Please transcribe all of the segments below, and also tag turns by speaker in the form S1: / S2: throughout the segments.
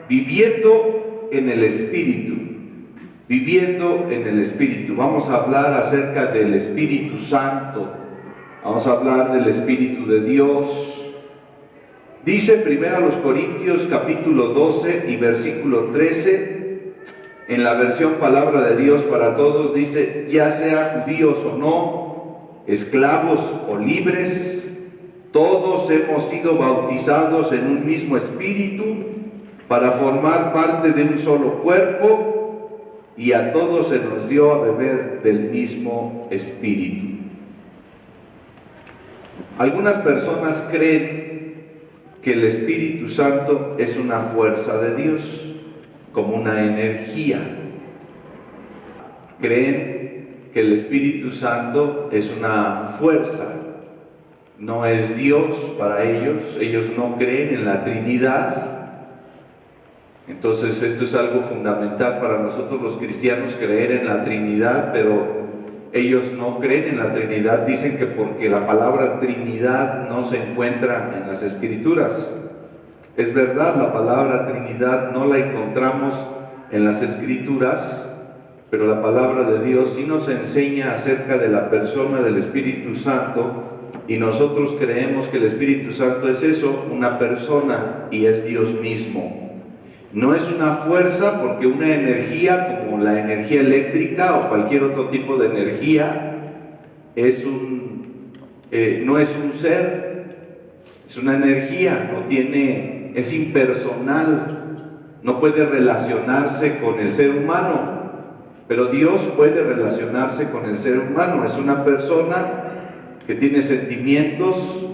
S1: Viviendo en el Espíritu. Viviendo en el Espíritu. Vamos a hablar acerca del Espíritu Santo. Vamos a hablar del Espíritu de Dios. Dice 1 Corintios capítulo 12 y versículo 13, en la versión Palabra de Dios para Todos, dice: ya sea judíos o no, esclavos o libres, todos hemos sido bautizados en un mismo Espíritu para formar parte de un solo cuerpo, y a todos se nos dio a beber del mismo Espíritu. Algunas personas creen que el Espíritu Santo es una fuerza de Dios, como una energía. Creen que el Espíritu Santo es una fuerza, no es Dios para ellos. Ellos no creen en la Trinidad. Entonces esto es algo fundamental para nosotros los cristianos, creer en la Trinidad, pero ellos no creen en la Trinidad. Dicen que porque la palabra Trinidad no se encuentra en las Escrituras. Es verdad, la palabra Trinidad no la encontramos en las Escrituras, pero la palabra de Dios sí nos enseña acerca de la persona del Espíritu Santo, y nosotros creemos que el Espíritu Santo es eso, una persona, y es Dios mismo. No es una fuerza, porque una energía como la energía eléctrica o cualquier otro tipo de energía no es un ser, es una energía, es impersonal, no puede relacionarse con el ser humano, pero Dios puede relacionarse con el ser humano. Es una persona que tiene sentimientos,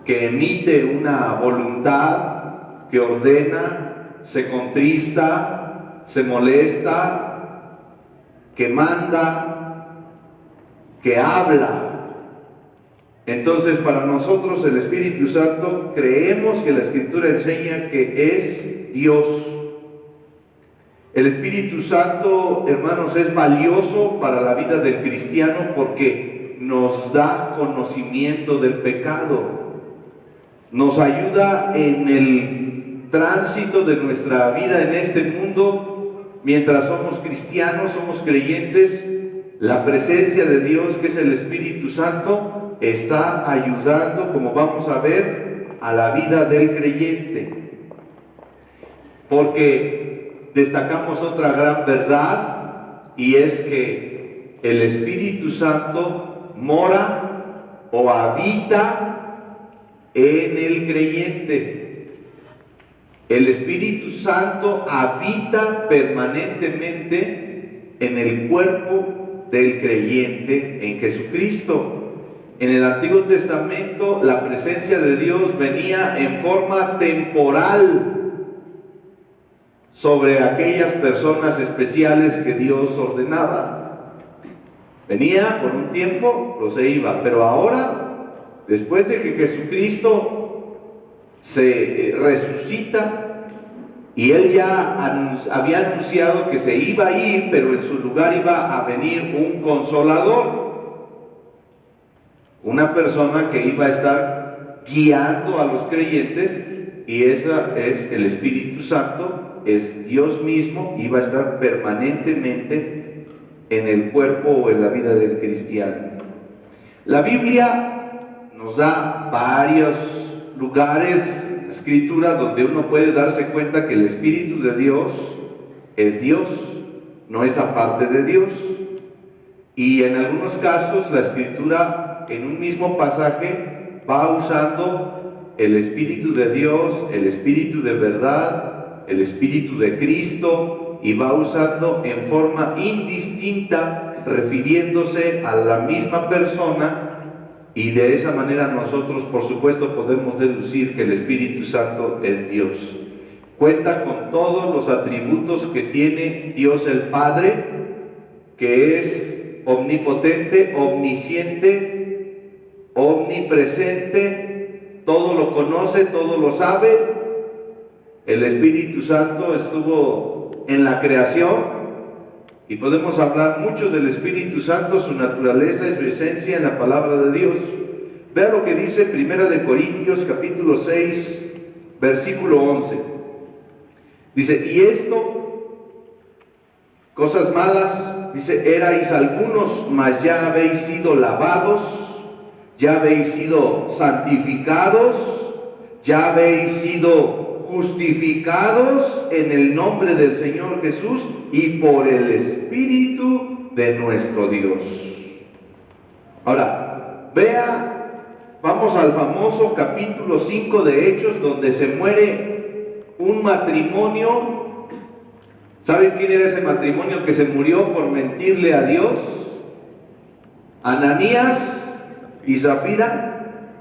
S1: que emite una voluntad, que ordena, se contrista, se molesta, que manda, que habla. Entonces, para nosotros el Espíritu Santo, creemos que la Escritura enseña que es Dios. El Espíritu Santo, hermanos, es valioso para la vida del cristiano porque nos da conocimiento del pecado, nos ayuda en el tránsito de nuestra vida en este mundo. Mientras somos cristianos, somos creyentes, la presencia de Dios, que es el Espíritu Santo, está ayudando, como vamos a ver, a la vida del creyente. Porque destacamos otra gran verdad, y es que el Espíritu Santo mora o habita en el creyente. El Espíritu Santo habita permanentemente en el cuerpo del creyente en Jesucristo. En el Antiguo Testamento la presencia de Dios venía en forma temporal sobre aquellas personas especiales que Dios ordenaba. Venía por un tiempo, pero se iba. Pero ahora, después de que Jesucristo se resucita, y Él ya había anunciado que se iba a ir, pero en su lugar iba a venir un consolador, una persona que iba a estar guiando a los creyentes, y esa es el Espíritu Santo, es Dios mismo, iba a estar permanentemente en el cuerpo o en la vida del cristiano. La Biblia nos da varios lugares, Escritura, donde uno puede darse cuenta que el Espíritu de Dios es Dios, no es aparte de Dios. Y en algunos casos la Escritura en un mismo pasaje va usando el Espíritu de Dios, el Espíritu de verdad, el Espíritu de Cristo, y va usando en forma indistinta, refiriéndose a la misma persona. Y de esa manera nosotros, por supuesto, podemos deducir que el Espíritu Santo es Dios. Cuenta con todos los atributos que tiene Dios el Padre, que es omnipotente, omnisciente, omnipresente, todo lo conoce, todo lo sabe. El Espíritu Santo estuvo en la creación, y podemos hablar mucho del Espíritu Santo, su naturaleza y su esencia en la palabra de Dios. Vea lo que dice 1 Corintios capítulo 6, versículo 11. Dice, y esto, cosas malas, dice, erais algunos, mas ya habéis sido lavados, ya habéis sido santificados, ya habéis sido justificados en el nombre del Señor Jesús y por el Espíritu de nuestro Dios. Ahora, vea, vamos al famoso capítulo 5 de Hechos, donde se muere un matrimonio. ¿Saben quién era ese matrimonio que se murió por mentirle a Dios? Ananías y Zafira,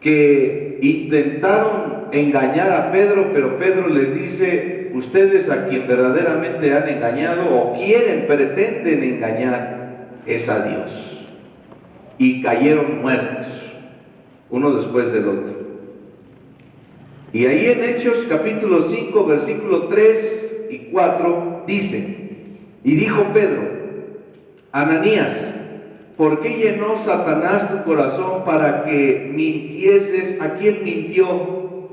S1: que intentaron engañar a Pedro, pero Pedro les dice, ustedes a quien verdaderamente han engañado o pretenden engañar es a Dios. Y cayeron muertos, uno después del otro. Y ahí en Hechos capítulo 5, versículo 3 y 4 dice, y dijo Pedro, Ananías, ¿por qué llenó Satanás tu corazón para que mintieses? ¿A quién mintió?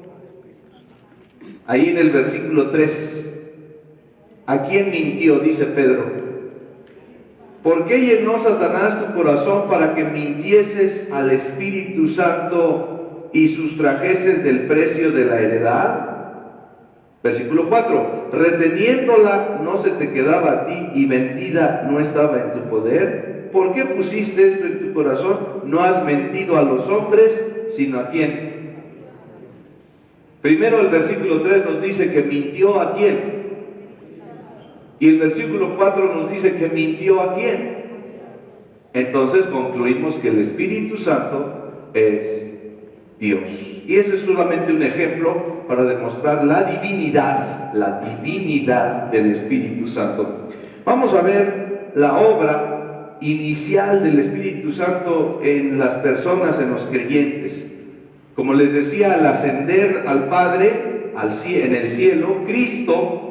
S1: Ahí en el versículo 3, ¿a quién mintió? Dice Pedro. ¿Por qué llenó Satanás tu corazón para que mintieses al Espíritu Santo y sustrajeses del precio de la heredad? Versículo 4, reteniéndola no se te quedaba a ti y vendida no estaba en tu poder. ¿Por qué pusiste esto en tu corazón? No has mentido a los hombres, sino a quién. Primero el versículo 3 nos dice que mintió a quién. Y el versículo 4 nos dice que mintió a quién. Entonces concluimos que el Espíritu Santo es Dios. Y ese es solamente un ejemplo para demostrar la divinidad del Espíritu Santo. Vamos a ver la obra inicial del Espíritu Santo en las personas, en los creyentes. Como les decía, al ascender al Padre en el cielo, Cristo,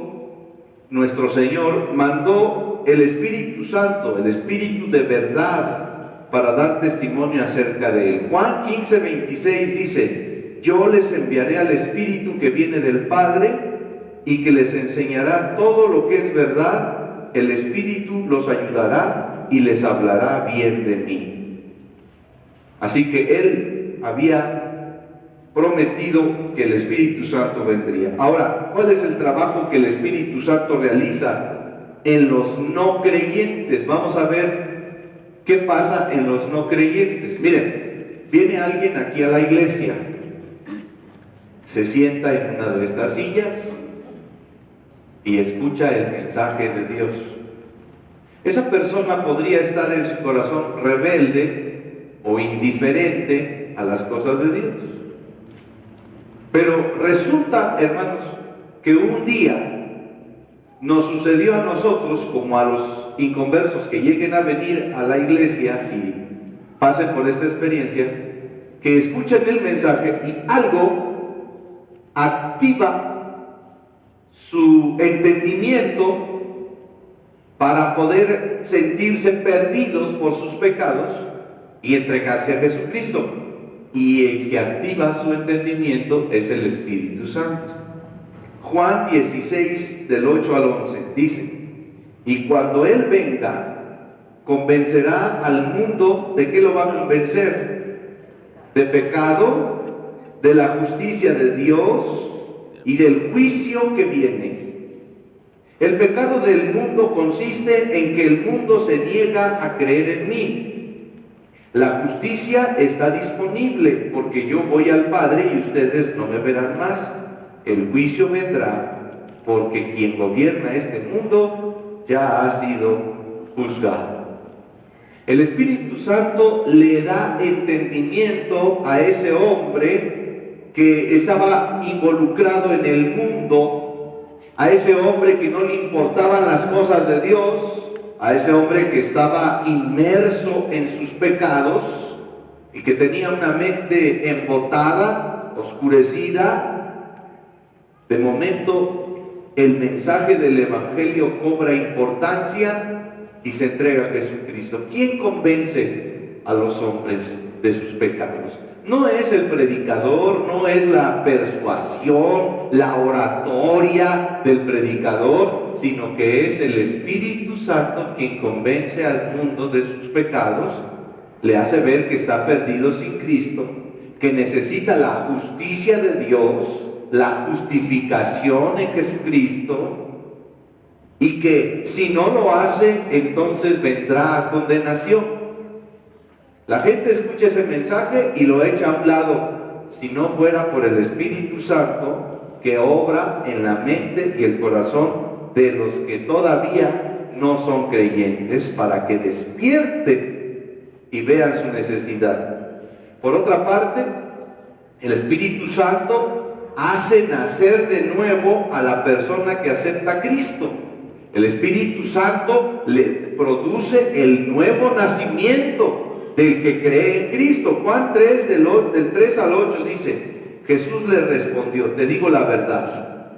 S1: nuestro Señor, mandó el Espíritu Santo, el Espíritu de verdad, para dar testimonio acerca de Él. Juan 15:26 dice, yo les enviaré al Espíritu que viene del Padre y que les enseñará todo lo que es verdad. El Espíritu los ayudará y les hablará bien de mí. Así que Él había prometido que el Espíritu Santo vendría. Ahora, ¿cuál es el trabajo que el Espíritu Santo realiza en los no creyentes? Vamos a ver qué pasa en los no creyentes. Miren, viene alguien aquí a la iglesia, se sienta en una de estas sillas y escucha el mensaje de Dios. Esa persona podría estar en su corazón rebelde o indiferente a las cosas de Dios. Pero resulta, hermanos, que un día nos sucedió a nosotros, como a los inconversos que lleguen a venir a la iglesia y pasen por esta experiencia, que escuchan el mensaje y algo activa su entendimiento para poder sentirse perdidos por sus pecados y entregarse a Jesucristo. Y el que activa su entendimiento es el Espíritu Santo. Juan 16, del 8 al 11, dice, y cuando Él venga, convencerá al mundo. ¿De qué lo va a convencer? De pecado, de la justicia de Dios y del juicio que viene. El pecado del mundo consiste en que el mundo se niega a creer en mí. La justicia está disponible porque yo voy al Padre y ustedes no me verán más. El juicio vendrá porque quien gobierna este mundo ya ha sido juzgado. El Espíritu Santo le da entendimiento a ese hombre que estaba involucrado en el mundo, a ese hombre que no le importaban las cosas de Dios, a ese hombre que estaba inmerso en sus pecados y que tenía una mente embotada, oscurecida. De momento, el mensaje del Evangelio cobra importancia y se entrega a Jesucristo. ¿Quién convence a los hombres de sus pecados? No es el predicador, no es la persuasión, la oratoria del predicador, sino que es el Espíritu Santo quien convence al mundo de sus pecados, le hace ver que está perdido sin Cristo, que necesita la justicia de Dios, la justificación en Jesucristo, y que si no lo hace, entonces vendrá a condenación. La gente escucha ese mensaje y lo echa a un lado, si no fuera por el Espíritu Santo que obra en la mente y el corazón de los que todavía no son creyentes, para que despierten y vean su necesidad. Por otra parte, el Espíritu Santo hace nacer de nuevo a la persona que acepta a Cristo. El Espíritu Santo le produce el nuevo nacimiento del que cree en Cristo. Juan 3, del 3 al 8 dice: Jesús le respondió, te digo la verdad,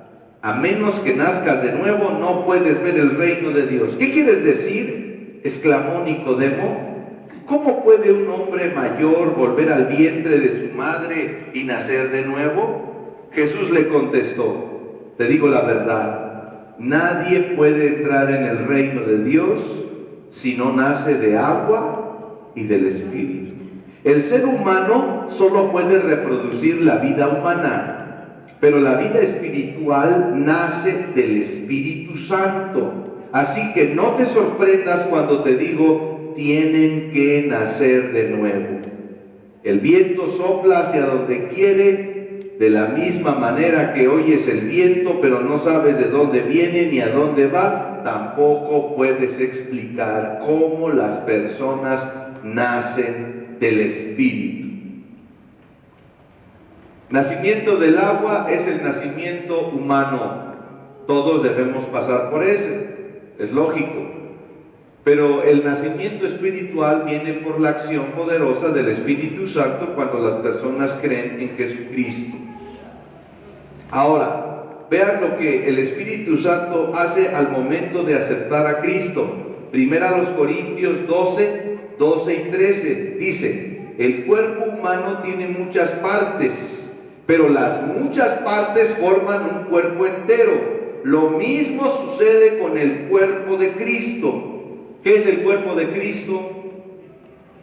S1: a menos que nazcas de nuevo no puedes ver el reino de Dios. ¿Qué quieres decir?, exclamó Nicodemo. ¿Cómo puede un hombre mayor volver al vientre de su madre y nacer de nuevo? Jesús le contestó, te digo la verdad, nadie puede entrar en el reino de Dios si no nace de agua y del Espíritu. El ser humano solo puede reproducir la vida humana, pero la vida espiritual nace del Espíritu Santo. Así que no te sorprendas cuando te digo, tienen que nacer de nuevo. El viento sopla hacia donde quiere, de la misma manera que oyes el viento, pero no sabes de dónde viene ni a dónde va, tampoco puedes explicar cómo las personas nacen del Espíritu. Nacimiento del agua es el nacimiento humano. Todos debemos pasar por ese, es lógico. Pero el nacimiento espiritual viene por la acción poderosa del Espíritu Santo cuando las personas creen en Jesucristo. Ahora, vean lo que el Espíritu Santo hace al momento de aceptar a Cristo. Primera los Corintios 12 y 13 dice: el cuerpo humano tiene muchas partes, pero las muchas partes forman un cuerpo entero. Lo mismo sucede con el cuerpo de Cristo. ¿Qué es el cuerpo de Cristo?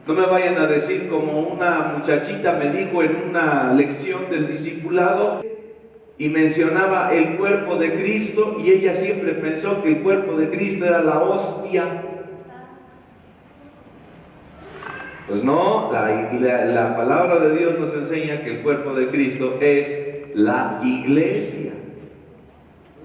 S1: No me vayan a decir como una muchachita me dijo en una lección del discipulado y mencionaba el cuerpo de Cristo y ella siempre pensó que el cuerpo de Cristo era la hostia. Pues no, la palabra de Dios nos enseña que el cuerpo de Cristo es la iglesia.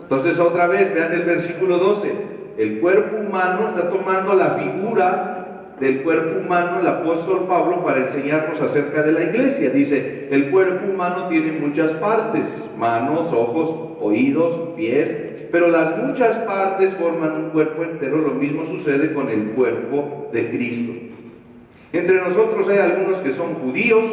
S1: Entonces otra vez, vean el versículo 12. El cuerpo humano está tomando la figura del cuerpo humano el apóstol Pablo para enseñarnos acerca de la iglesia. Dice, el cuerpo humano tiene muchas partes, manos, ojos, oídos, pies, pero las muchas partes forman un cuerpo entero. Lo mismo sucede con el cuerpo de Cristo. Entre nosotros hay algunos que son judíos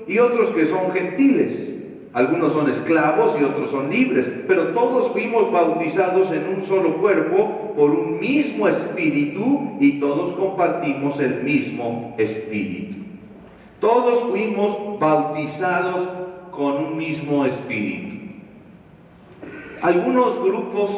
S1: y otros que son gentiles. Algunos son esclavos y otros son libres, pero todos fuimos bautizados en un solo cuerpo por un mismo espíritu y todos compartimos el mismo espíritu. Todos fuimos bautizados con un mismo espíritu. Algunos grupos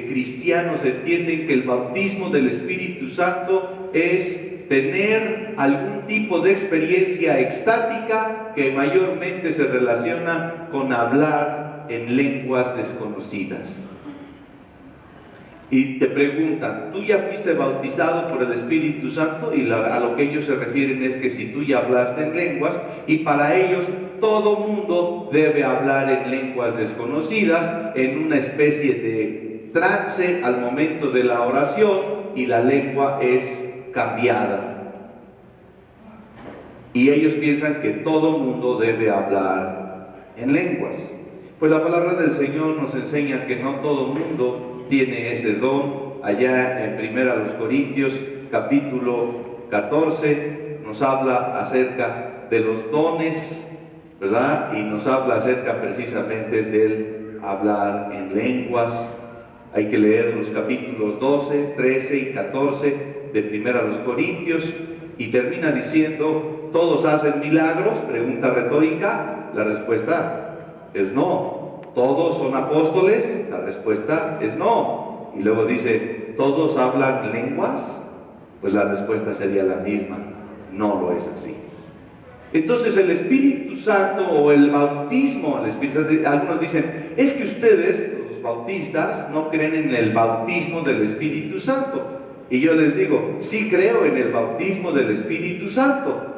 S1: cristianos entienden que el bautismo del Espíritu Santo es tener algún tipo de experiencia extática que mayormente se relaciona con hablar en lenguas desconocidas. Y te preguntan, ¿tú ya fuiste bautizado por el Espíritu Santo? Y a lo que ellos se refieren es que si tú ya hablaste en lenguas, y para ellos todo mundo debe hablar en lenguas desconocidas, en una especie de trance al momento de la oración, y la lengua es cambiada. Y ellos piensan que todo mundo debe hablar en lenguas. Pues la palabra del Señor nos enseña que no todo mundo tiene ese don. Allá en Primera los Corintios, capítulo 14, nos habla acerca de los dones, ¿verdad? Y nos habla acerca precisamente del hablar en lenguas. Hay que leer los capítulos 12, 13 y 14 de Primera los Corintios, y termina diciendo ¿todos hacen milagros? Pregunta retórica. La respuesta es no. ¿Todos son apóstoles? La respuesta es no. Y luego dice, ¿todos hablan lenguas? Pues la respuesta sería la misma. No lo es así. Entonces el Espíritu Santo o el bautismo, el Espíritu Santo, algunos dicen, es que ustedes, los bautistas, no creen en el bautismo del Espíritu Santo. Y yo les digo, sí creo en el bautismo del Espíritu Santo,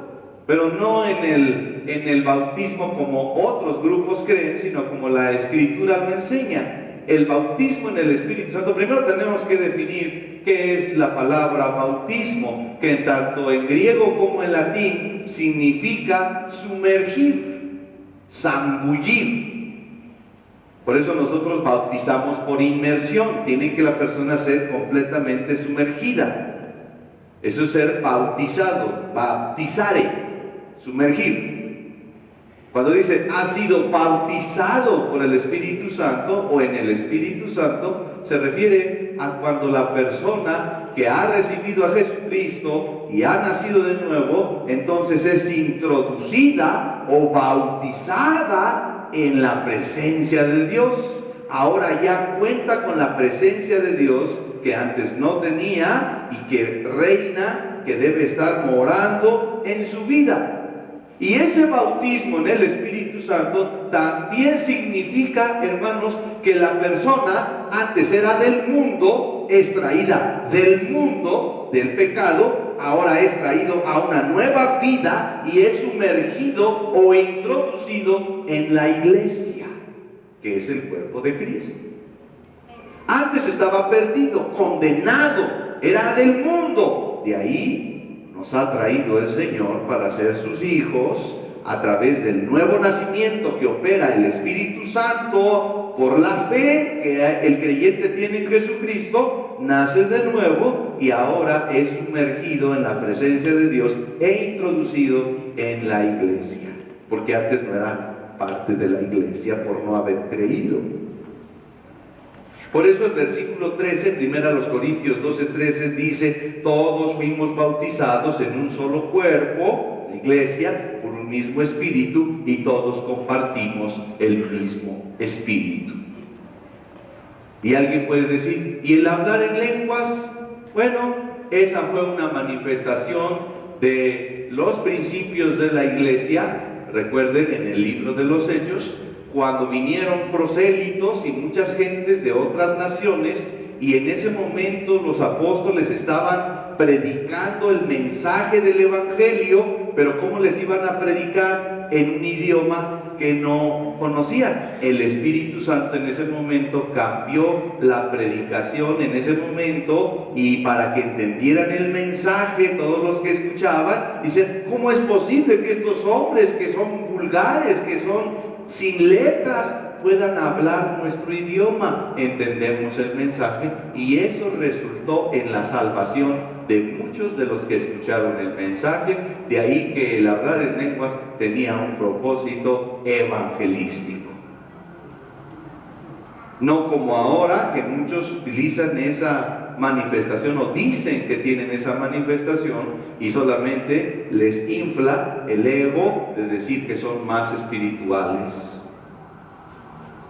S1: pero no en el bautismo como otros grupos creen, sino como la Escritura lo enseña. El bautismo en el Espíritu Santo, primero tenemos que definir qué es la palabra bautismo, que tanto en griego como en latín significa sumergir, zambullir. Por eso nosotros bautizamos por inmersión. Tiene que la persona ser completamente sumergida. Eso es ser bautizado, bautizare, sumergir. Cuando dice ha sido bautizado por el Espíritu Santo o en el Espíritu Santo, se refiere a cuando la persona que ha recibido a Jesucristo y ha nacido de nuevo, entonces es introducida o bautizada en la presencia de Dios. Ahora ya cuenta con la presencia de Dios que antes no tenía y que reina, que debe estar morando en su vida. Y ese bautismo en el Espíritu Santo también significa, hermanos, que la persona antes era del mundo, es traída del mundo, del pecado, ahora es traído a una nueva vida y es sumergido o introducido en la iglesia, que es el cuerpo de Cristo. Antes estaba perdido, condenado, era del mundo. De ahí nos ha traído el Señor para ser sus hijos a través del nuevo nacimiento que opera el Espíritu Santo por la fe que el creyente tiene en Jesucristo. Nace de nuevo y ahora es sumergido en la presencia de Dios e introducido en la iglesia, porque antes no era parte de la iglesia por no haber creído. Por eso el versículo 13, 1 Corintios 12:13 dice, todos fuimos bautizados en un solo cuerpo, la iglesia, por un mismo espíritu, y todos compartimos el mismo espíritu. Y alguien puede decir, ¿y el hablar en lenguas? Bueno, esa fue una manifestación de los principios de la iglesia. Recuerden en el libro de los Hechos, cuando vinieron prosélitos y muchas gentes de otras naciones, y en ese momento los apóstoles estaban predicando el mensaje del evangelio, pero ¿cómo les iban a predicar? En un idioma que no conocían. El Espíritu Santo en ese momento cambió la predicación en ese momento, y para que entendieran el mensaje todos los que escuchaban, dicen, ¿cómo es posible que estos hombres que son vulgares, que son sin letras, puedan hablar nuestro idioma? Entendemos el mensaje, y eso resultó en la salvación de muchos de los que escucharon el mensaje. De ahí que el hablar en lenguas tenía un propósito evangelístico. No como ahora, que muchos utilizan esa manifestación o dicen que tienen esa manifestación y solamente les infla el ego de decir que son más espirituales.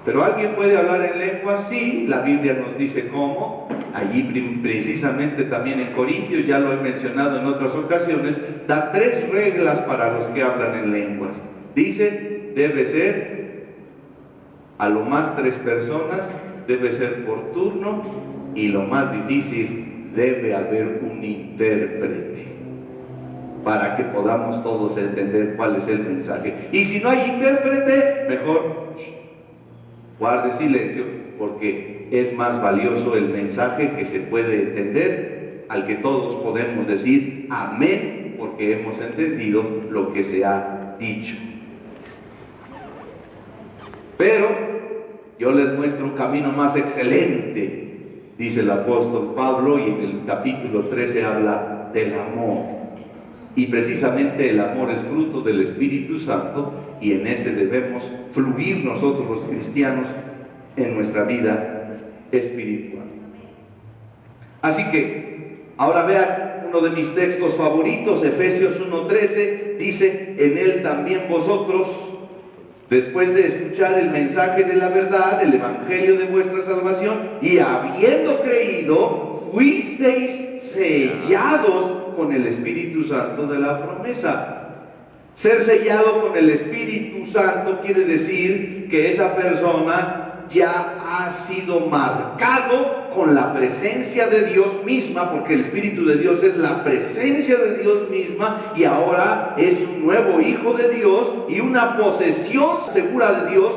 S1: Pero ¿alguien puede hablar en lenguas? Sí, la Biblia nos dice cómo. Allí precisamente también en Corintios, ya lo he mencionado en otras ocasiones, da 3 reglas para los que hablan en lenguas. Dice, debe ser a lo más 3 personas, debe ser por turno, y lo más difícil, debe haber un intérprete para que podamos todos entender cuál es el mensaje. Y si no hay intérprete, mejor guarde silencio, porque es más valioso el mensaje que se puede entender, al que todos podemos decir amén, porque hemos entendido lo que se ha dicho. Pero yo les muestro un camino más excelente, dice el apóstol Pablo, y en el capítulo 13 habla del amor. Y precisamente el amor es fruto del Espíritu Santo, y en ese debemos fluir nosotros los cristianos en nuestra vida espiritual. Así que ahora vean uno de mis textos favoritos, Efesios 1:13, dice: en él también vosotros, después de escuchar el mensaje de la verdad, el evangelio de vuestra salvación, y habiendo creído, fuisteis sellados con el Espíritu Santo de la promesa. Ser sellado con el Espíritu Santo quiere decir que esa persona ya ha sido marcado con la presencia de Dios misma, porque el Espíritu de Dios es la presencia de Dios misma, y ahora es un nuevo hijo de Dios y una posesión segura de Dios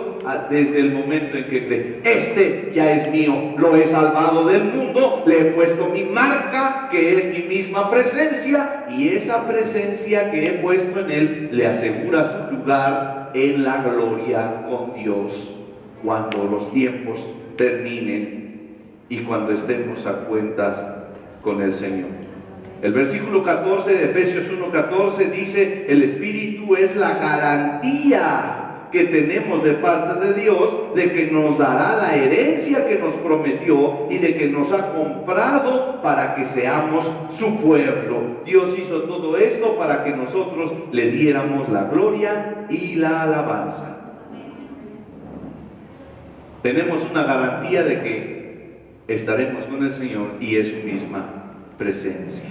S1: desde el momento en que cree: este ya es mío, lo he salvado del mundo, le he puesto mi marca, que es mi misma presencia, y esa presencia que he puesto en él le asegura su lugar en la gloria con Dios cuando los tiempos terminen y cuando estemos a cuentas con el Señor. El versículo 14 de Efesios 1:14 dice: el Espíritu es la garantía que tenemos de parte de Dios de que nos dará la herencia que nos prometió y de que nos ha comprado para que seamos su pueblo. Dios hizo todo esto para que nosotros le diéramos la gloria y la alabanza. Tenemos una garantía de que estaremos con el Señor y es su misma presencia.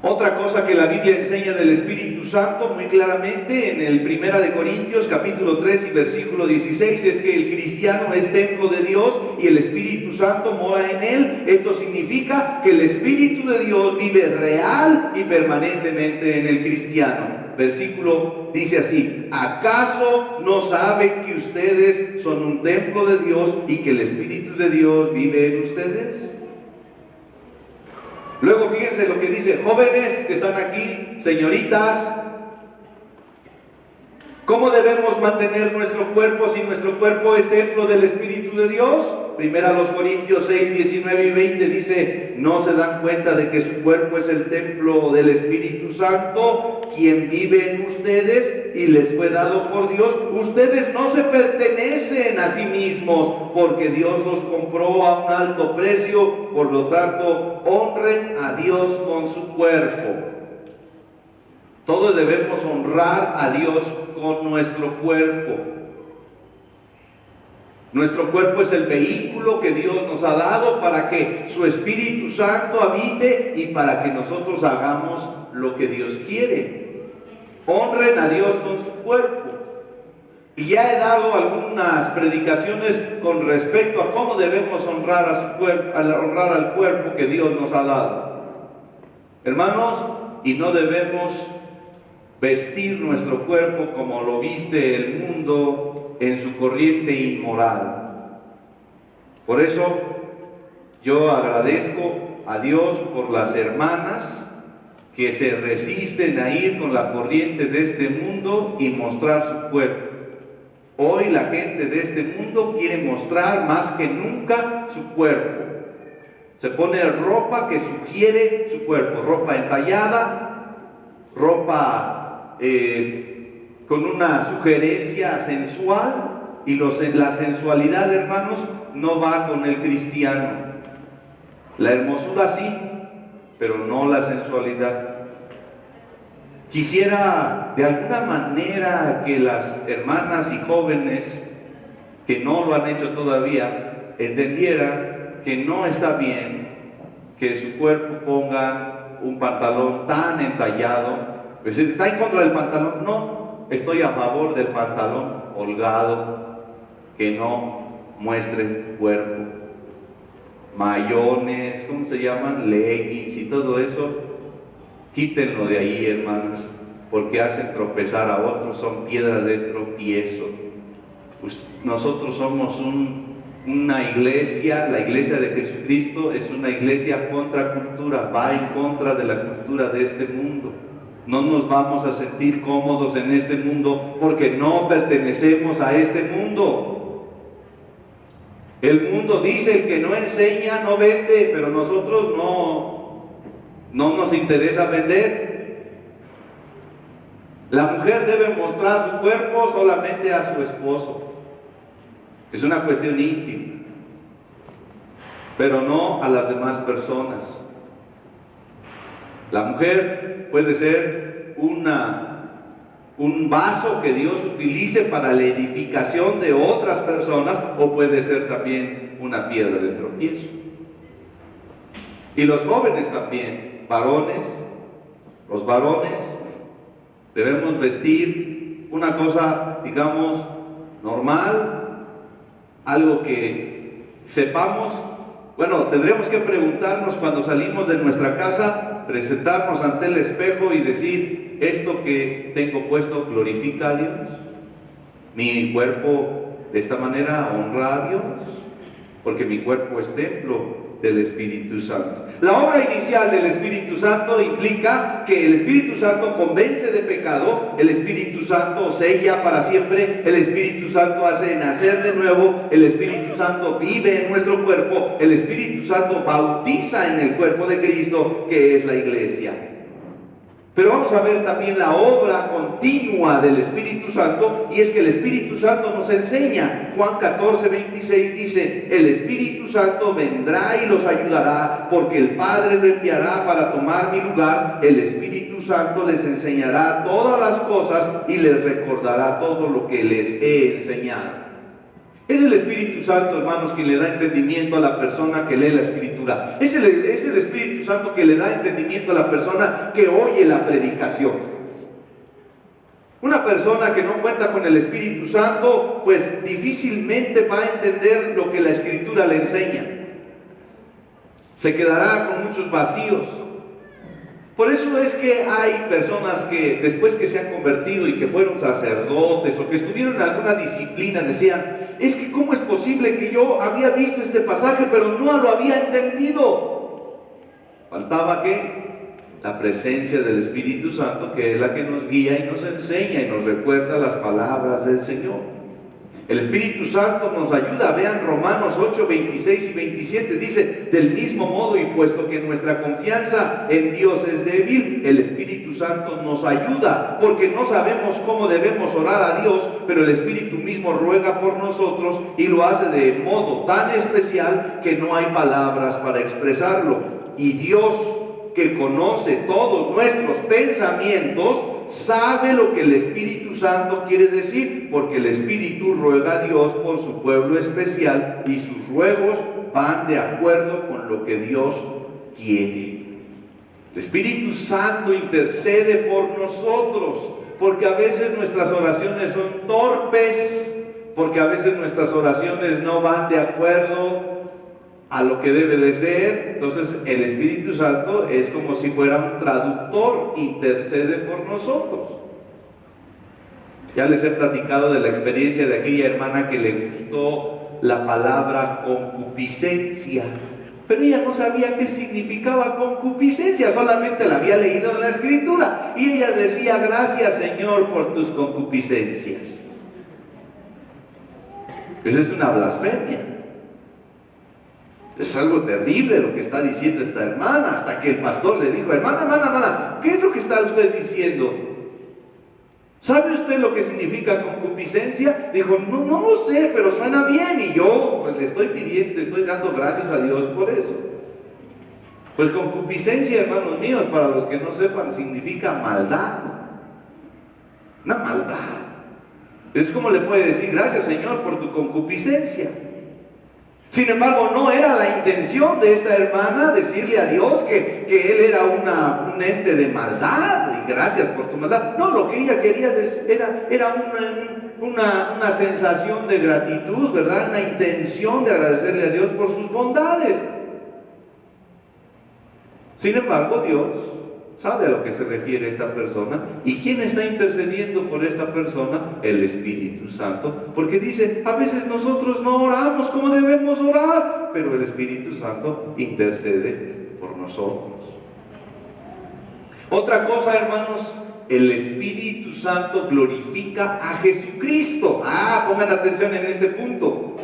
S1: Otra cosa que la Biblia enseña del Espíritu Santo muy claramente en el 1 de Corintios capítulo 3 y versículo 16 es que el cristiano es templo de Dios y el Espíritu Santo mora en él. Esto significa que el Espíritu de Dios vive real y permanentemente en el cristiano. Versículo dice así: ¿acaso no saben que ustedes son un templo de Dios y que el Espíritu de Dios vive en ustedes? Luego fíjense lo que dice: jóvenes que están aquí, señoritas, ¿cómo debemos mantener nuestro cuerpo si nuestro cuerpo es templo del Espíritu de Dios? Primera a los Corintios 6, 19 y 20 dice: ¿no se dan cuenta de que su cuerpo es el templo del Espíritu Santo, quien vive en ustedes y les fue dado por Dios? Ustedes no se pertenecen a sí mismos, porque Dios los compró a un alto precio. Por lo tanto, honren a Dios con su cuerpo. Todos debemos honrar a Dios con nuestro cuerpo. Nuestro cuerpo es el vehículo que Dios nos ha dado para que su Espíritu Santo habite y para que nosotros hagamos lo que Dios quiere. Honren a Dios con su cuerpo. Y ya he dado algunas predicaciones con respecto a cómo debemos honrar a su cuerpo, honrar al cuerpo que Dios nos ha dado. Hermanos, y no debemos vestir nuestro cuerpo como lo viste el mundo en su corriente inmoral. Por eso yo agradezco a Dios por las hermanas que se resisten a ir con la corriente de este mundo y mostrar su cuerpo. Hoy la gente de este mundo quiere mostrar más que nunca su cuerpo. Se pone ropa que sugiere su cuerpo, ropa entallada, ropa con una sugerencia sensual, y la sensualidad, hermanos, no va con el cristiano. La hermosura sí, pero no la sensualidad. Quisiera de alguna manera que las hermanas y jóvenes que no lo han hecho todavía entendieran que no está bien que su cuerpo ponga un pantalón tan entallado. Pues, ¿está en contra del pantalón? No, estoy a favor del pantalón holgado, que no muestre cuerpo. Mayones, ¿cómo se llaman? Leggings y todo eso, quítenlo de ahí, hermanos, porque hacen tropezar a otros, son piedras de tropiezo. Pues nosotros somos una iglesia, la iglesia de Jesucristo es una iglesia contra cultura, va en contra de la cultura de este mundo. No nos vamos a sentir cómodos en este mundo porque no pertenecemos a este mundo. El mundo dice: el que no enseña no vende, pero nosotros no nos interesa vender. La mujer debe mostrar su cuerpo solamente a su esposo. Es una cuestión íntima, pero no a las demás personas. La mujer puede ser un vaso que Dios utilice para la edificación de otras personas, o puede ser también una piedra de tropiezo. Y los jóvenes también, varones, los varones debemos vestir una cosa, digamos, normal, algo que sepamos. Bueno, tendremos que preguntarnos cuando salimos de nuestra casa, presentarnos ante el espejo y decir: ¿esto que tengo puesto glorifica a Dios? ¿Mi cuerpo de esta manera honra a Dios? Porque mi cuerpo es templo del Espíritu Santo. La obra inicial del Espíritu Santo implica que el Espíritu Santo convence de pecado, el Espíritu Santo sella para siempre, el Espíritu Santo hace nacer de nuevo, el Espíritu Santo vive en nuestro cuerpo, el Espíritu Santo bautiza en el cuerpo de Cristo, que es la iglesia. Pero vamos a ver también la obra continua del Espíritu Santo, y es que el Espíritu Santo nos enseña. Juan 14:26 dice: el Espíritu Santo vendrá y los ayudará, porque el Padre lo enviará para tomar mi lugar. El Espíritu Santo les enseñará todas las cosas y les recordará todo lo que les he enseñado. Es el Espíritu Santo, hermanos, quien le da entendimiento a la persona que lee la Escritura. Es el Espíritu Santo que le da entendimiento a la persona que oye la predicación. Una persona que no cuenta con el Espíritu Santo, pues difícilmente va a entender lo que la Escritura le enseña. Se quedará con muchos vacíos. Por eso es que hay personas que después que se han convertido y que fueron sacerdotes o que estuvieron en alguna disciplina, decían: es que ¿cómo es posible que yo había visto este pasaje pero no lo había entendido? Faltaba ¿qué? La presencia del Espíritu Santo, que es la que nos guía y nos enseña y nos recuerda las palabras del Señor. El Espíritu Santo nos ayuda. Vean Romanos 8, 26 y 27. Dice: del mismo modo, y puesto que nuestra confianza en Dios es débil, el Espíritu Santo nos ayuda, porque no sabemos cómo debemos orar a Dios, pero el Espíritu mismo ruega por nosotros, y lo hace de modo tan especial que no hay palabras para expresarlo. Y Dios, que conoce todos nuestros pensamientos, sabe lo que el Espíritu Santo quiere decir, porque el Espíritu ruega a Dios por su pueblo especial, y sus ruegos van de acuerdo con lo que Dios quiere. El Espíritu Santo intercede por nosotros, porque a veces nuestras oraciones son torpes, porque a veces nuestras oraciones no van de acuerdo a lo que debe de ser. Entonces el Espíritu Santo es como si fuera un traductor, intercede por nosotros. Ya les he platicado de la experiencia de aquella hermana que le gustó la palabra concupiscencia, pero ella no sabía qué significaba concupiscencia, solamente la había leído en la Escritura, y ella decía: gracias, Señor, por tus concupiscencias. Esa es una blasfemia. Es algo terrible lo que está diciendo esta hermana, hasta que el pastor le dijo: hermana, ¿qué es lo que está usted diciendo? ¿Sabe usted lo que significa concupiscencia? Dijo: no lo sé, pero suena bien, y yo pues le estoy dando gracias a Dios por eso. Pues concupiscencia, hermanos míos, para los que no sepan, significa maldad. Una maldad. Es como le puede decir: gracias, Señor, por tu concupiscencia. Sin embargo, no era la intención de esta hermana decirle a Dios que él era un ente de maldad, y gracias por tu maldad. No, lo que ella quería era una sensación de gratitud, ¿verdad? Una intención de agradecerle a Dios por sus bondades. Sin embargo, Dios sabe a lo que se refiere esta persona. ¿Y quién está intercediendo por esta persona? El Espíritu Santo. Porque dice: a veces nosotros no oramos como debemos orar, pero el Espíritu Santo intercede por nosotros. Otra cosa, hermanos, el Espíritu Santo glorifica a Jesucristo. Pongan atención en este punto.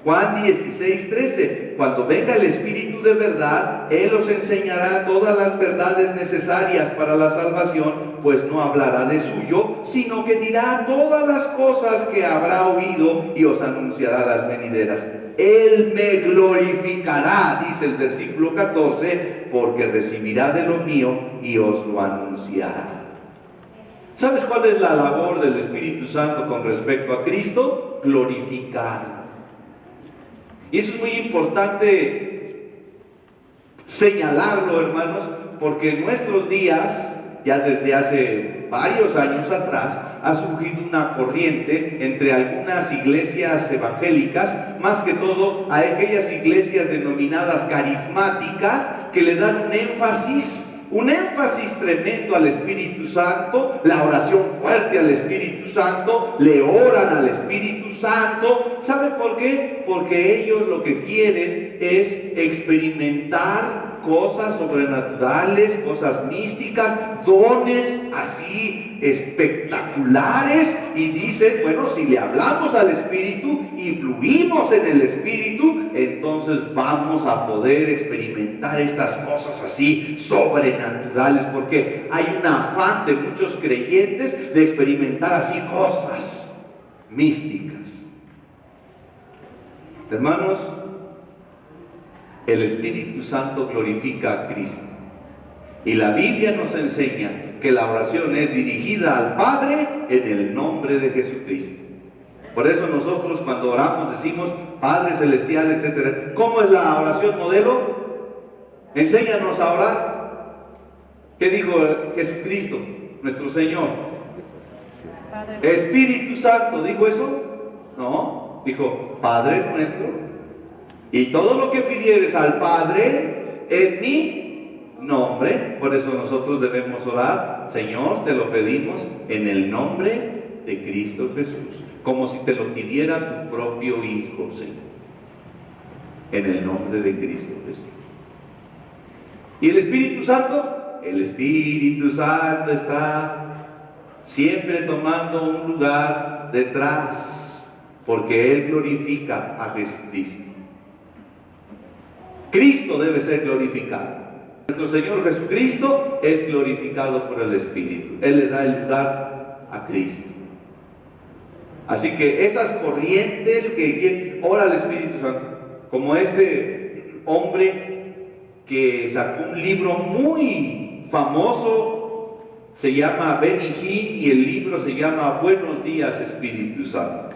S1: Juan 16:13, cuando venga el Espíritu de verdad, Él os enseñará todas las verdades necesarias para la salvación, pues no hablará de suyo, sino que dirá todas las cosas que habrá oído y os anunciará las venideras. Él me glorificará, dice el versículo 14, porque recibirá de lo mío y os lo anunciará. ¿Sabes cuál es la labor del Espíritu Santo con respecto a Cristo? Glorificar. Y eso es muy importante señalarlo, hermanos, porque en nuestros días, ya desde hace varios años atrás, ha surgido una corriente entre algunas iglesias evangélicas, más que todo a aquellas iglesias denominadas carismáticas, que le dan un énfasis tremendo al Espíritu Santo, la oración fuerte al Espíritu Santo, le oran al Espíritu Santo. ¿Saben por qué? Porque ellos lo que quieren es experimentar cosas sobrenaturales, cosas místicas, dones así espectaculares, y dicen, bueno, si le hablamos al Espíritu y fluimos en el Espíritu, entonces vamos a poder experimentar estas cosas así sobrenaturales, porque hay un afán de muchos creyentes de experimentar así cosas místicas. Hermanos, el Espíritu Santo glorifica a Cristo. Y la Biblia nos enseña que la oración es dirigida al Padre en el nombre de Jesucristo. Por eso nosotros cuando oramos decimos Padre Celestial, etc. ¿Cómo es la oración modelo? Enséñanos a orar. ¿Qué dijo Jesucristo, nuestro Señor? Espíritu Santo, ¿dijo eso? No, dijo Padre nuestro. Y todo lo que pidieres al Padre en mi nombre, por eso nosotros debemos orar, Señor, te lo pedimos en el nombre de Cristo Jesús, como si te lo pidiera tu propio Hijo, Señor, en el nombre de Cristo Jesús. ¿Y el Espíritu Santo? El Espíritu Santo está siempre tomando un lugar detrás, porque Él glorifica a Jesucristo. Cristo debe ser glorificado. Nuestro Señor Jesucristo es glorificado por el Espíritu. Él le da el lugar a Cristo. Así que esas corrientes que ora al Espíritu Santo, como este hombre que sacó un libro muy famoso, se llama Benny Hinn, y el libro se llama Buenos días, Espíritu Santo.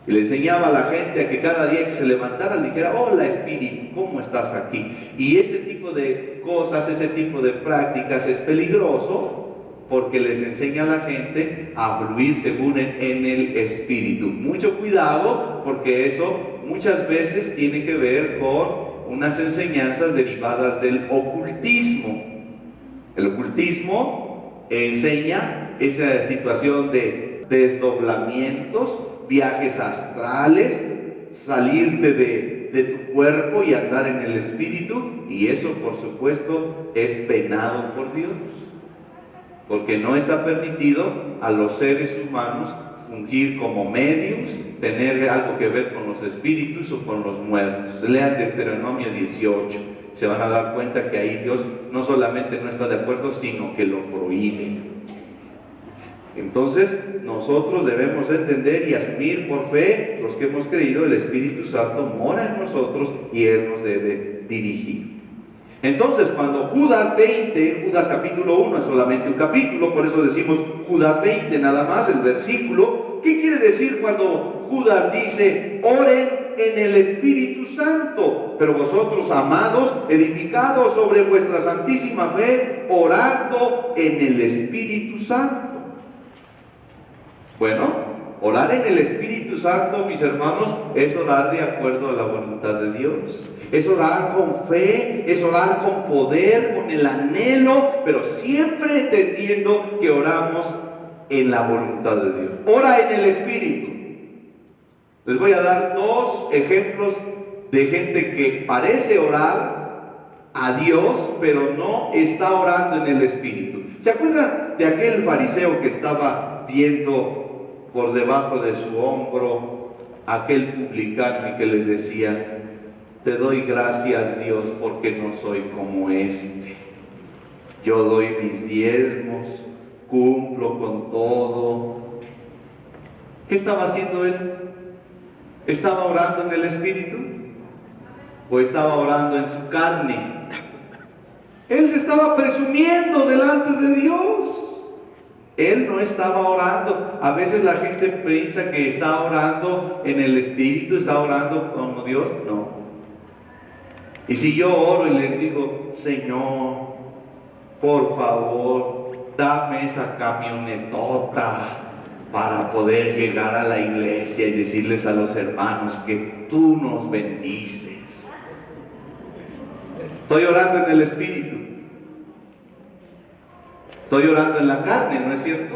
S1: Y le enseñaba a la gente a que cada día que se levantara le dijera, hola Espíritu, ¿cómo estás aquí? Y ese tipo de cosas, ese tipo de prácticas es peligroso, porque les enseña a la gente a fluir según en el Espíritu. Mucho cuidado, porque eso muchas veces tiene que ver con unas enseñanzas derivadas del ocultismo. El ocultismo enseña esa situación de desdoblamientos, viajes astrales, salirte de tu cuerpo y andar en el Espíritu, y eso por supuesto es penado por Dios, porque no está permitido a los seres humanos fungir como medios, tener algo que ver con los espíritus o con los muertos. Lean Deuteronomio 18, se van a dar cuenta que ahí Dios no solamente no está de acuerdo, sino que lo prohíbe. Entonces nosotros debemos entender y asumir por fe, los que hemos creído, el Espíritu Santo mora en nosotros y Él nos debe dirigir. Entonces cuando Judas capítulo 1 es solamente un capítulo, por eso decimos Judas 20 nada más, el versículo. ¿Qué quiere decir cuando Judas dice, oren en el Espíritu Santo? Pero vosotros, amados, edificados sobre vuestra santísima fe, orando en el Espíritu Santo. Bueno, orar en el Espíritu Santo, mis hermanos, es orar de acuerdo a la voluntad de Dios. Es orar con fe, es orar con poder, con el anhelo, pero siempre entendiendo que oramos en la voluntad de Dios. Ora en el Espíritu. Les voy a dar dos ejemplos de gente que parece orar a Dios, pero no está orando en el Espíritu. ¿Se acuerdan de aquel fariseo que estaba viendo por debajo de su hombro aquel publicano y que les decía: te doy gracias, Dios, porque no soy como este. Yo doy mis diezmos, cumplo con todo. ¿Qué estaba haciendo él? ¿Estaba orando en el Espíritu? ¿O estaba orando en su carne? Él se estaba presumiendo delante de Dios. Él no estaba orando. A veces la gente piensa que está orando en el Espíritu, está orando como Dios. No. Y si yo oro y les digo: Señor, por favor, dame esa camionetota para poder llegar a la iglesia y decirles a los hermanos que tú nos bendices. Estoy orando en el Espíritu. Estoy orando en la carne, ¿no es cierto?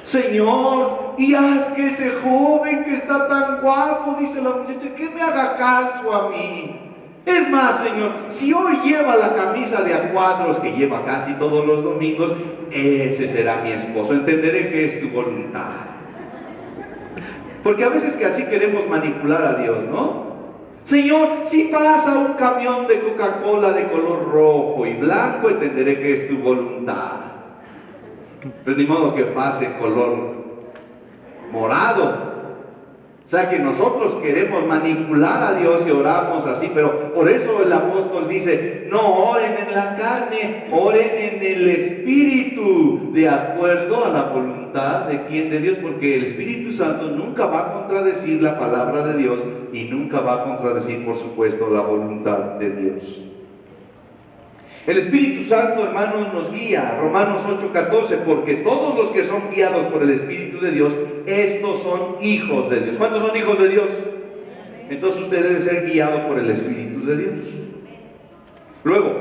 S1: Señor, y haz que ese joven que está tan guapo, dice la muchacha, que me haga caso a mí. Es más, Señor, si hoy lleva la camisa de a cuadros que lleva casi todos los domingos, ese será mi esposo. Entenderé que es tu voluntad. Porque a veces que así queremos manipular a Dios, ¿no? Señor, si pasa un camión de Coca-Cola de color rojo y blanco, entenderé que es tu voluntad. Pues ni modo que pase color morado. O sea que nosotros queremos manipular a Dios y oramos así, pero por eso el apóstol dice: no oren en la carne, oren en el Espíritu, de acuerdo a la voluntad de quién, de Dios, porque el Espíritu Santo nunca va a contradecir la palabra de Dios y nunca va a contradecir, por supuesto, la voluntad de Dios. El Espíritu Santo, hermanos, nos guía. Romanos 8:14, porque todos los que son guiados por el Espíritu de Dios, estos son hijos de Dios. ¿Cuántos son hijos de Dios? Entonces usted debe ser guiado por el Espíritu de Dios. Luego,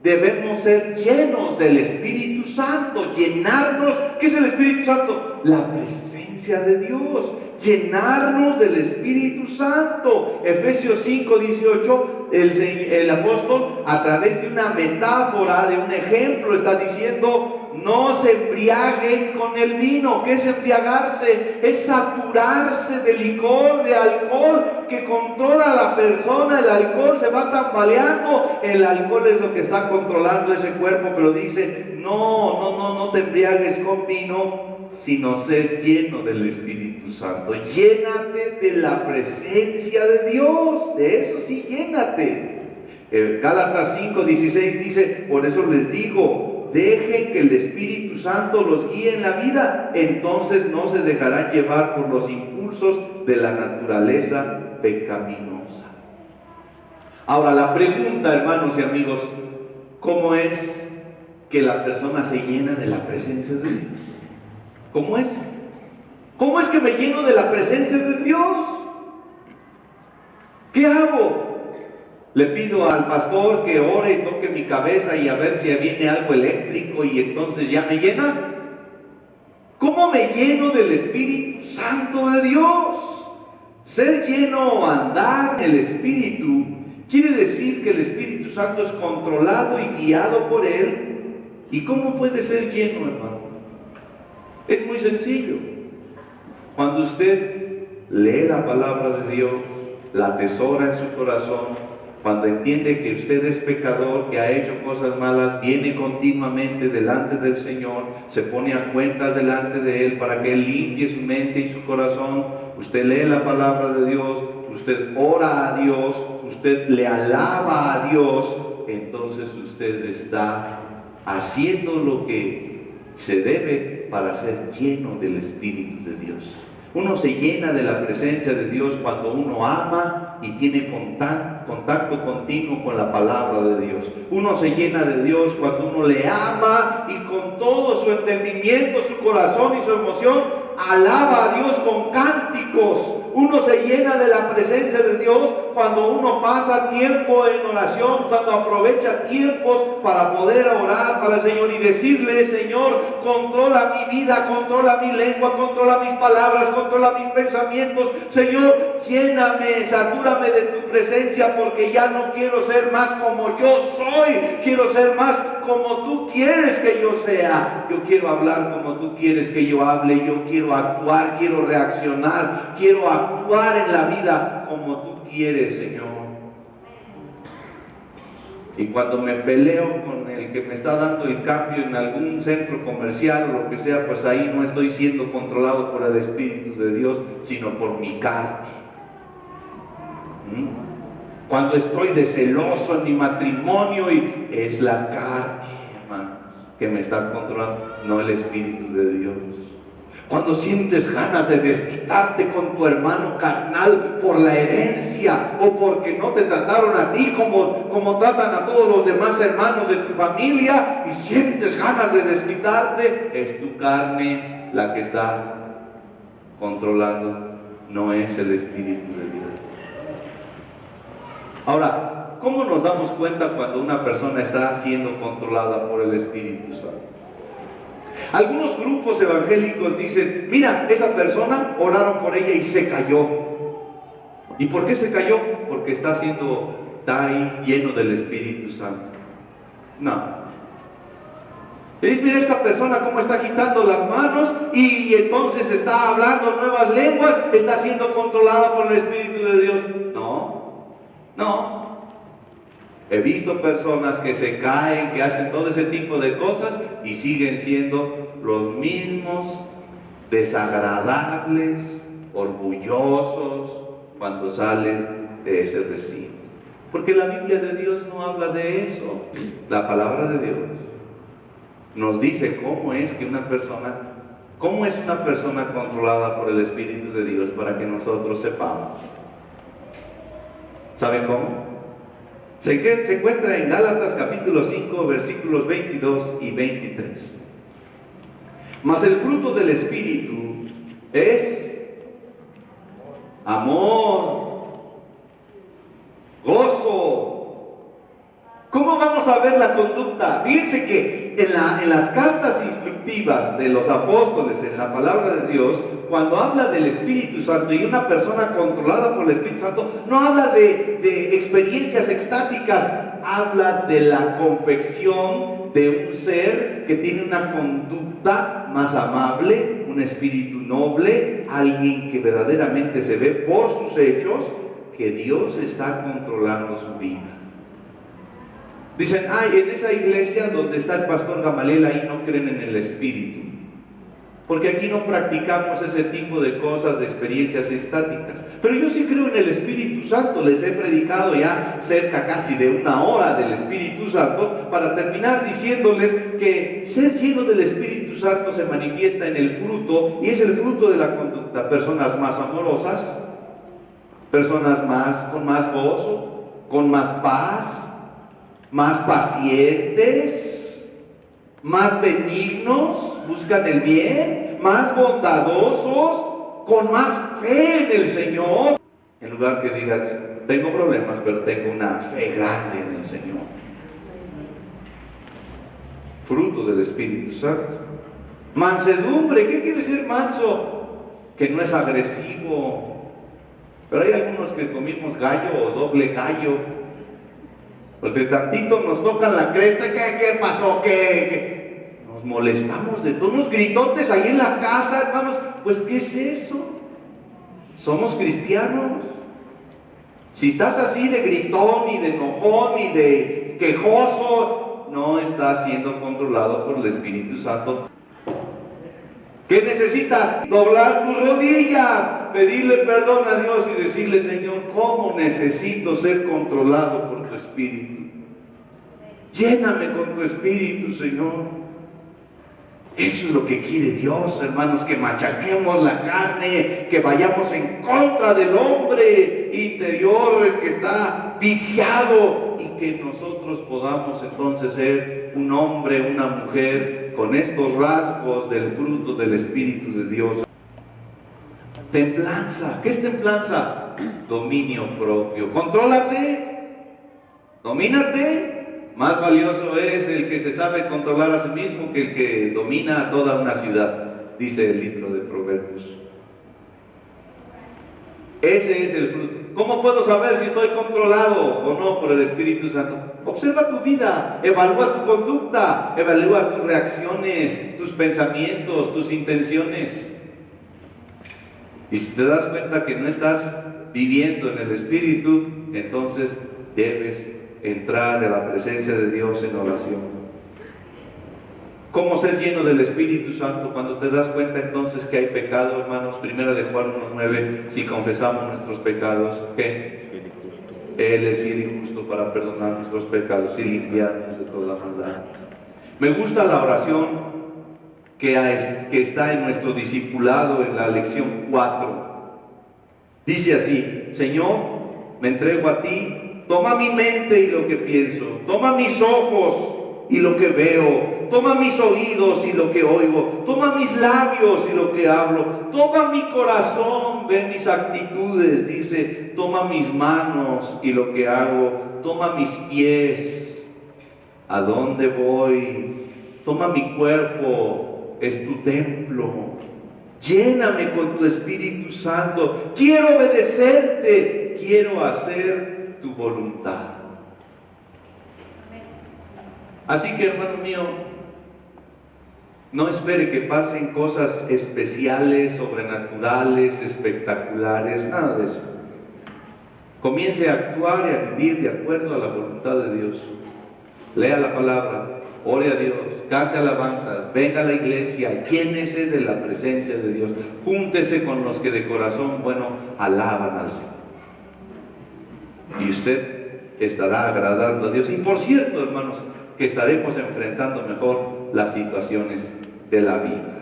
S1: debemos ser llenos del Espíritu Santo, llenarnos. ¿Qué es el Espíritu Santo? La presencia de Dios. Llenarnos del Espíritu Santo. Efesios 5:18, el apóstol, a través de una metáfora, de un ejemplo, está diciendo: no se embriaguen con el vino. ¿Qué es embriagarse? Es saturarse de licor, de alcohol, que controla a la persona. El alcohol se va tambaleando. El alcohol es lo que está controlando ese cuerpo, pero dice: no te embriagues con vino, sino ser lleno del Espíritu Santo. Llénate de la presencia de Dios. De eso sí, llénate. Gálatas 5:16 dice: por eso les digo, dejen que el Espíritu Santo los guíe en la vida, entonces no se dejarán llevar por los impulsos de la naturaleza pecaminosa. Ahora la pregunta, hermanos y amigos: ¿cómo es que la persona se llena de la presencia de Dios? ¿Cómo es? ¿Cómo es que me lleno de la presencia de Dios? ¿Qué hago? ¿Le pido al pastor que ore y toque mi cabeza y a ver si viene algo eléctrico y entonces ya me llena? ¿Cómo me lleno del Espíritu Santo de Dios? Ser lleno o andar en el Espíritu quiere decir que el Espíritu Santo es controlado y guiado por Él. ¿Y cómo puede ser lleno, hermano? Es muy sencillo. Cuando usted lee la palabra de Dios, la atesora en su corazón, cuando entiende que usted es pecador, que ha hecho cosas malas, viene continuamente delante del Señor, se pone a cuentas delante de Él para que Él limpie su mente y su corazón. Usted lee la palabra de Dios, usted ora a Dios, usted le alaba a Dios, entonces usted está haciendo lo que se debe para ser lleno del Espíritu de Dios. Uno se llena de la presencia de Dios cuando uno ama y tiene contacto continuo con la palabra de Dios. Uno se llena de Dios cuando uno le ama y con todo su entendimiento, su corazón y su emoción alaba a Dios con cánticos. Uno se llena de la presencia de Dios cuando uno pasa tiempo en oración, cuando aprovecha tiempos para poder orar para el Señor y decirle: Señor, controla mi vida, controla mi lengua, controla mis palabras, controla mis pensamientos. Señor, lléname, satúrame de tu presencia, porque ya no quiero ser más como yo soy, quiero ser más como tú quieres que yo sea. Yo quiero hablar como tú quieres que yo hable, yo quiero actuar, quiero reaccionar, quiero actuar en la vida como tú quieres, Señor. Y cuando me peleo con el que me está dando el cambio en algún centro comercial o lo que sea, pues ahí no estoy siendo controlado por el Espíritu de Dios, sino por mi carne. Cuando estoy de celoso en mi matrimonio, y es la carne, hermanos, que me está controlando, no el Espíritu de Dios. Cuando sientes ganas de desquitarte con tu hermano carnal por la herencia, o porque no te trataron a ti como tratan a todos los demás hermanos de tu familia, y sientes ganas de desquitarte, es tu carne la que está controlando, no es el Espíritu de Dios. Ahora, ¿cómo nos damos cuenta cuando una persona está siendo controlada por el Espíritu Santo? Algunos grupos evangélicos dicen: mira, esa persona, oraron por ella y se cayó. ¿Y por qué se cayó? Porque está ahí lleno del Espíritu Santo. No. Le dices: mira, esta persona cómo está agitando las manos y entonces está hablando nuevas lenguas, está siendo controlada por el Espíritu de Dios. No. He visto personas que se caen, que hacen todo ese tipo de cosas y siguen siendo los mismos desagradables, orgullosos cuando salen de ese recinto. Porque la Biblia de Dios no habla de eso. La palabra de Dios nos dice cómo es una persona controlada por el Espíritu de Dios, para que nosotros sepamos. ¿Saben cómo? Se encuentra en Gálatas capítulo 5, versículos 22 y 23. Mas el fruto del Espíritu es amor, gozo. ¿Cómo vamos a ver la conducta? Fíjense que en las cartas instructivas de los apóstoles, en la palabra de Dios, cuando habla del Espíritu Santo y una persona controlada por el Espíritu Santo, no habla de experiencias extáticas, habla de la confección de un ser que tiene una conducta más amable, un espíritu noble, alguien que verdaderamente se ve por sus hechos que Dios está controlando su vida. Dicen: ay, en esa iglesia donde está el pastor Gamaliel, ahí no creen en el Espíritu, porque aquí no practicamos ese tipo de cosas, de experiencias estáticas. Pero yo sí creo en el Espíritu Santo. Les he predicado ya cerca casi de 1 hora del Espíritu Santo, para terminar diciéndoles que ser lleno del Espíritu Santo se manifiesta en el fruto, y es el fruto de la conducta. Personas más amorosas, personas con más gozo, con más paz, más pacientes, más benignos, buscan el bien, más bondadosos, con más fe en el Señor. En lugar que digas: tengo problemas, pero tengo una fe grande en el Señor. Fruto del Espíritu Santo. Mansedumbre. ¿Qué quiere decir manso? Que no es agresivo. Pero hay algunos que comimos gallo o doble gallo. Pues de tantito nos tocan la cresta. ¿Qué pasó? ¿Qué? Nos molestamos de todos los gritotes ahí en la casa, hermanos. Pues ¿qué es eso? Somos cristianos. Si estás así de gritón y de enojón y de quejoso, no estás siendo controlado por el Espíritu Santo. ¿Qué necesitas? Doblar tus rodillas, pedirle perdón a Dios y decirle: Señor, ¿cómo necesito ser controlado por tu Espíritu? Lléname con tu Espíritu, Señor. Eso es lo que quiere Dios, hermanos, que machaquemos la carne, que vayamos en contra del hombre interior que está viciado, y que nosotros podamos entonces ser un hombre, una mujer con estos rasgos del fruto del Espíritu de Dios. Templanza. ¿Qué es templanza? Dominio propio. Contrólate, domínate. Más valioso es el que se sabe controlar a sí mismo que el que domina a toda una ciudad, dice el libro de Proverbios. Ese es el fruto. ¿Cómo puedo saber si estoy controlado o no por el Espíritu Santo? Observa tu vida, evalúa tu conducta, evalúa tus reacciones, tus pensamientos, tus intenciones. Y si te das cuenta que no estás viviendo en el Espíritu, entonces debes entrar a la presencia de Dios en oración. ¿Cómo ser lleno del Espíritu Santo? Cuando te das cuenta entonces que hay pecado, hermanos. Primera de Juan 1:9, si confesamos nuestros pecados, ¿qué? Él es fiel y justo para perdonar nuestros pecados y limpiarnos de toda maldad. Me gusta la oración que está en nuestro discipulado en la lección 4. Dice así: Señor, me entrego a ti, toma mi mente y lo que pienso, toma mis ojos y lo que veo, toma mis oídos y lo que oigo, toma mis labios y lo que hablo, toma mi corazón, ve mis actitudes, dice, toma mis manos y lo que hago, toma mis pies, a dónde voy, toma mi cuerpo, es tu templo, lléname con tu Espíritu Santo, quiero obedecerte, quiero hacer tu voluntad. Así que, hermano mío, no espere que pasen cosas especiales, sobrenaturales, espectaculares, nada de eso. Comience a actuar y a vivir de acuerdo a la voluntad de Dios. Lea la palabra, ore a Dios, cante alabanzas, venga a la iglesia, llénese de la presencia de Dios, júntese con los que de corazón bueno alaban al Señor. Y usted estará agradando a Dios. Y por cierto, hermanos, que estaremos enfrentando mejor las situaciones de la vida.